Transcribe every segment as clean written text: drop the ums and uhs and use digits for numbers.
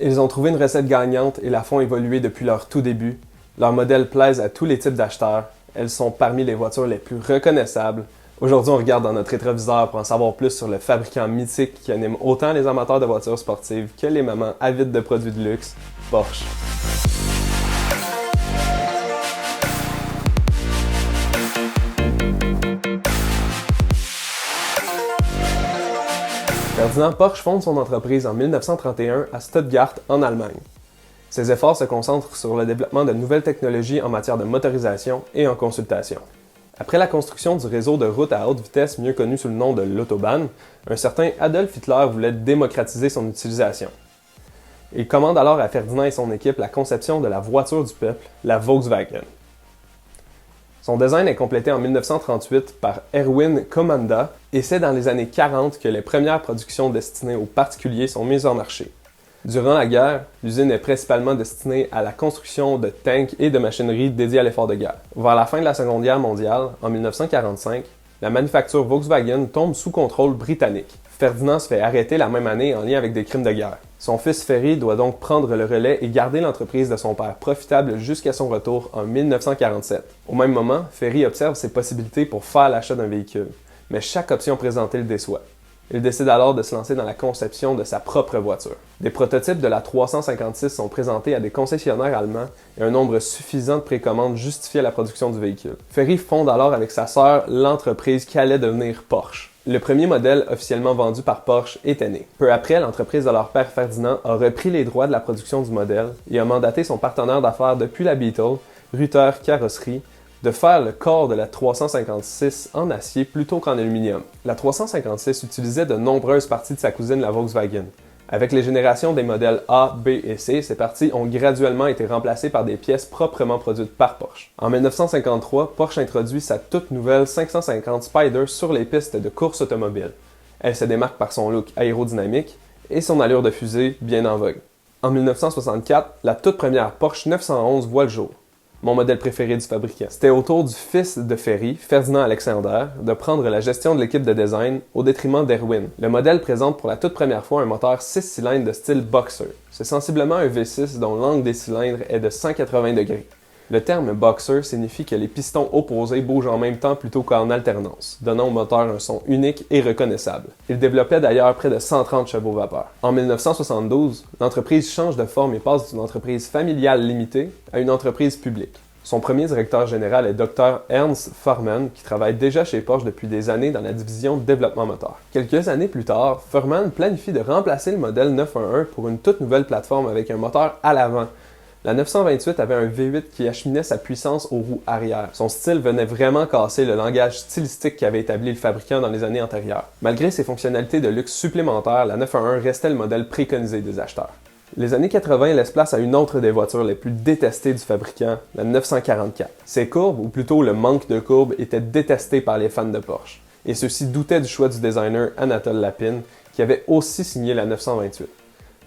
Ils ont trouvé une recette gagnante et la font évoluer depuis leur tout début. Leurs modèles plaisent à tous les types d'acheteurs. Elles sont parmi les voitures les plus reconnaissables. Aujourd'hui, on regarde dans notre rétroviseur pour en savoir plus sur le fabricant mythique qui anime autant les amateurs de voitures sportives que les mamans avides de produits de luxe, Porsche. Ferdinand Porsche fonde son entreprise en 1931 à Stuttgart, en Allemagne. Ses efforts se concentrent sur le développement de nouvelles technologies en matière de motorisation et en consultation. Après la construction du réseau de routes à haute vitesse mieux connu sous le nom de l'Autobahn, un certain Adolf Hitler voulait démocratiser son utilisation. Il commande alors à Ferdinand et son équipe la conception de la voiture du peuple, la Volkswagen. Son design est complété en 1938 par Erwin Komanda et c'est dans les années 40 que les premières productions destinées aux particuliers sont mises en marché. Durant la guerre, l'usine est principalement destinée à la construction de tanks et de machinerie dédiées à l'effort de guerre. Vers la fin de la Seconde Guerre mondiale, en 1945, la manufacture Volkswagen tombe sous contrôle britannique. Ferdinand se fait arrêter la même année en lien avec des crimes de guerre. Son fils Ferry doit donc prendre le relais et garder l'entreprise de son père profitable jusqu'à son retour en 1947. Au même moment, Ferry observe ses possibilités pour faire l'achat d'un véhicule, mais chaque option présentée le déçoit. Il décide alors de se lancer dans la conception de sa propre voiture. Des prototypes de la 356 sont présentés à des concessionnaires allemands et un nombre suffisant de précommandes justifiait la production du véhicule. Ferry fonde alors avec sa sœur l'entreprise qui allait devenir Porsche. Le premier modèle officiellement vendu par Porsche était né. Peu après, l'entreprise de leur père Ferdinand a repris les droits de la production du modèle et a mandaté son partenaire d'affaires depuis la Beetle, Ruther Carrosserie, de faire le corps de la 356 en acier plutôt qu'en aluminium. La 356 utilisait de nombreuses parties de sa cousine la Volkswagen. Avec les générations des modèles A, B et C, ces parties ont graduellement été remplacées par des pièces proprement produites par Porsche. En 1953, Porsche introduit sa toute nouvelle 550 Spyder sur les pistes de course automobile. Elle se démarque par son look aérodynamique et son allure de fusée bien en vogue. En 1964, la toute première Porsche 911 voit le jour. Mon modèle préféré du fabricant. C'était au tour du fils de Ferry, Ferdinand Alexander, de prendre la gestion de l'équipe de design au détriment d'Erwin. Le modèle présente pour la toute première fois un moteur 6 cylindres de style Boxer. C'est sensiblement un V6 dont l'angle des cylindres est de 180 degrés. Le terme Boxer signifie que les pistons opposés bougent en même temps plutôt qu'en alternance, donnant au moteur un son unique et reconnaissable. Il développait d'ailleurs près de 130 chevaux vapeur. En 1972, l'entreprise change de forme et passe d'une entreprise familiale limitée à une entreprise publique. Son premier directeur général est Dr. Ernst Fuhrmann, qui travaille déjà chez Porsche depuis des années dans la division développement moteur. Quelques années plus tard, Fuhrmann planifie de remplacer le modèle 911 pour une toute nouvelle plateforme avec un moteur à l'avant. La 928 avait un V8 qui acheminait sa puissance aux roues arrière. Son style venait vraiment casser le langage stylistique qu'avait établi le fabricant dans les années antérieures. Malgré ses fonctionnalités de luxe supplémentaires, la 911 restait le modèle préconisé des acheteurs. Les années 80 laissent place à une autre des voitures les plus détestées du fabricant, la 944. Ses courbes, ou plutôt le manque de courbes, étaient détestées par les fans de Porsche. Et ceux-ci doutaient du choix du designer Anatole Lapin, qui avait aussi signé la 928.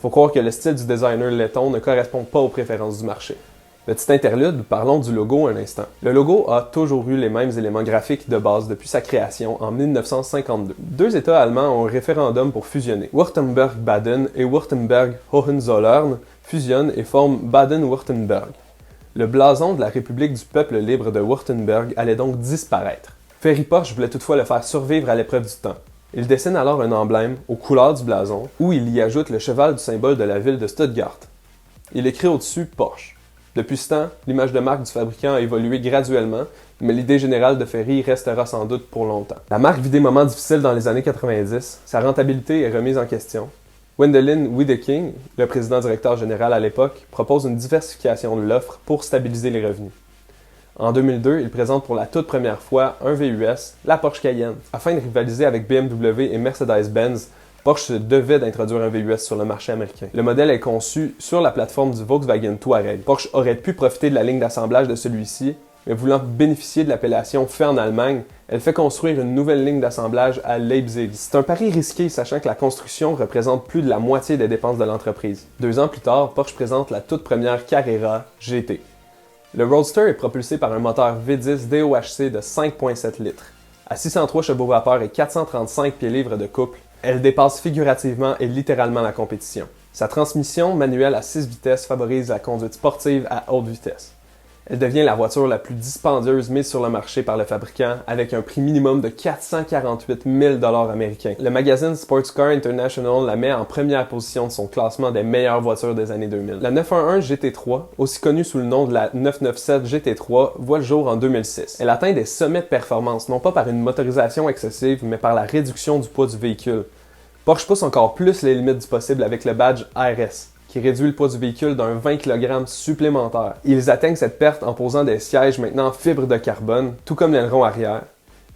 Faut croire que le style du designer letton ne correspond pas aux préférences du marché. Petit interlude, parlons du logo un instant. Le logo a toujours eu les mêmes éléments graphiques de base depuis sa création en 1952. Deux États allemands ont un référendum pour fusionner. Württemberg-Baden et Württemberg-Hohenzollern fusionnent et forment Baden-Württemberg. Le blason de la République du peuple libre de Württemberg allait donc disparaître. Ferry Porsche voulait toutefois le faire survivre à l'épreuve du temps. Il dessine alors un emblème aux couleurs du blason où il y ajoute le cheval du symbole de la ville de Stuttgart. Il écrit au-dessus Porsche. Depuis ce temps, l'image de marque du fabricant a évolué graduellement, mais l'idée générale de Ferry restera sans doute pour longtemps. La marque vit des moments difficiles dans les années 90, sa rentabilité est remise en question. Wendelin Wiedeking, le président directeur général à l'époque, propose une diversification de l'offre pour stabiliser les revenus. En 2002, il présente pour la toute première fois un VUS, la Porsche Cayenne. Afin de rivaliser avec BMW et Mercedes-Benz, Porsche se devait d'introduire un VUS sur le marché américain. Le modèle est conçu sur la plateforme du Volkswagen Touareg. Porsche aurait pu profiter de la ligne d'assemblage de celui-ci, mais voulant bénéficier de l'appellation fait en Allemagne, elle fait construire une nouvelle ligne d'assemblage à Leipzig. C'est un pari risqué, sachant que la construction représente plus de la moitié des dépenses de l'entreprise. 2 ans plus tard, Porsche présente la toute première Carrera GT. Le Roadster est propulsé par un moteur V10 DOHC de 5,7 litres. À 603 chevaux vapeur et 435 pieds-livres de couple, elle dépasse figurativement et littéralement la compétition. Sa transmission manuelle à 6 vitesses favorise la conduite sportive à haute vitesse. Elle devient la voiture la plus dispendieuse mise sur le marché par le fabricant avec un prix minimum de 448 000 $ américains. Le magazine Sports Car International la met en première position de son classement des meilleures voitures des années 2000. La 911 GT3, aussi connue sous le nom de la 997 GT3, voit le jour en 2006. Elle atteint des sommets de performance, non pas par une motorisation excessive, mais par la réduction du poids du véhicule. Porsche pousse encore plus les limites du possible avec le badge RS, qui réduit le poids du véhicule d'un 20 kg supplémentaire. Ils atteignent cette perte en posant des sièges maintenant en fibre de carbone, tout comme l'aileron arrière.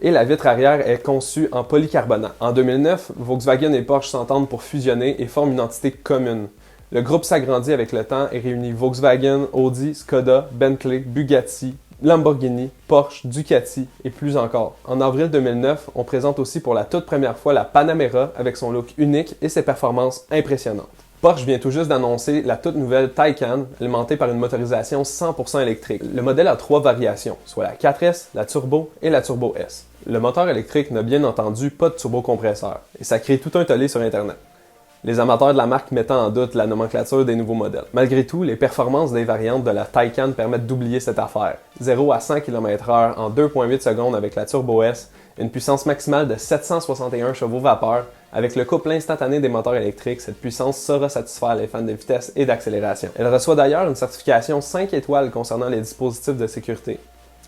Et la vitre arrière est conçue en polycarbonate. En 2009, Volkswagen et Porsche s'entendent pour fusionner et forment une entité commune. Le groupe s'agrandit avec le temps et réunit Volkswagen, Audi, Skoda, Bentley, Bugatti, Lamborghini, Porsche, Ducati et plus encore. En avril 2009, on présente aussi pour la toute première fois la Panamera avec son look unique et ses performances impressionnantes. Porsche vient tout juste d'annoncer la toute nouvelle Taycan, alimentée par une motorisation 100% électrique. Le modèle a 3 variations, soit la 4S, la Turbo et la Turbo S. Le moteur électrique n'a bien entendu pas de turbocompresseur, et ça crée tout un tollé sur Internet. Les amateurs de la marque mettant en doute la nomenclature des nouveaux modèles. Malgré tout, les performances des variantes de la Taycan permettent d'oublier cette affaire. 0 à 100 km/h en 2,8 secondes avec la Turbo S, une puissance maximale de 761 chevaux vapeur. Avec le couple instantané des moteurs électriques, cette puissance saura satisfaire les fans de vitesse et d'accélération. Elle reçoit d'ailleurs une certification 5 étoiles concernant les dispositifs de sécurité.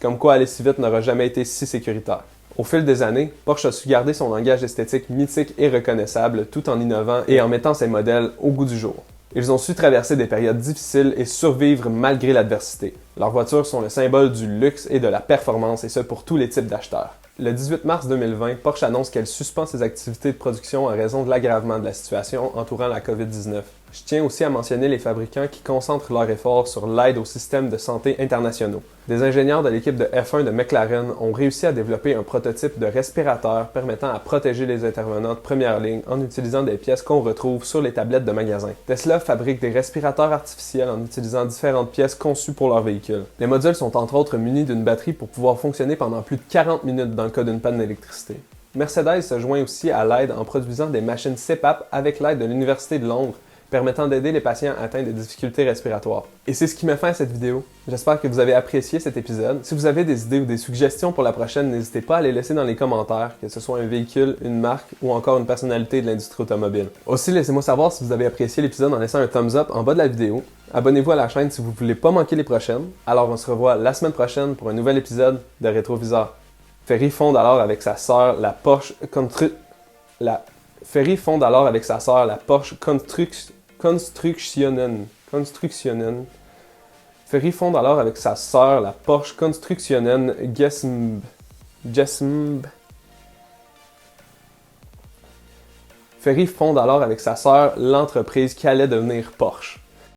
Comme quoi aller si vite n'aura jamais été si sécuritaire. Au fil des années, Porsche a su garder son langage esthétique mythique et reconnaissable tout en innovant et en mettant ses modèles au goût du jour. Ils ont su traverser des périodes difficiles et survivre malgré l'adversité. Leurs voitures sont le symbole du luxe et de la performance et ce pour tous les types d'acheteurs. Le 18 mars 2020, Porsche annonce qu'elle suspend ses activités de production en raison de l'aggravement de la situation entourant la COVID-19. Je tiens aussi à mentionner les fabricants qui concentrent leurs efforts sur l'aide aux systèmes de santé internationaux. Des ingénieurs de l'équipe de F1 de McLaren ont réussi à développer un prototype de respirateur permettant à protéger les intervenants de première ligne en utilisant des pièces qu'on retrouve sur les tablettes de magasin. Tesla fabrique des respirateurs artificiels en utilisant différentes pièces conçues pour leur véhicule. Les modules sont entre autres munis d'une batterie pour pouvoir fonctionner pendant plus de 40 minutes dans le cas d'une panne d'électricité. Mercedes se joint aussi à l'aide en produisant des machines CPAP avec l'aide de l'Université de Londres, permettant d'aider les patients atteints de difficultés respiratoires. Et c'est ce qui met fin à cette vidéo. J'espère que vous avez apprécié cet épisode. Si vous avez des idées ou des suggestions pour la prochaine, n'hésitez pas à les laisser dans les commentaires, que ce soit un véhicule, une marque ou encore une personnalité de l'industrie automobile. Aussi, laissez-moi savoir si vous avez apprécié l'épisode en laissant un thumbs up en bas de la vidéo. Abonnez-vous à la chaîne si vous ne voulez pas manquer les prochaines. Alors on se revoit la semaine prochaine pour un nouvel épisode de Rétroviseur. Ferry fonde alors avec sa sœur la Porsche Constructionen. Ferry fonde alors avec sa sœur la Porsche Constructionen Ferry fonde alors avec sa sœur l'entreprise qui allait devenir Porsche.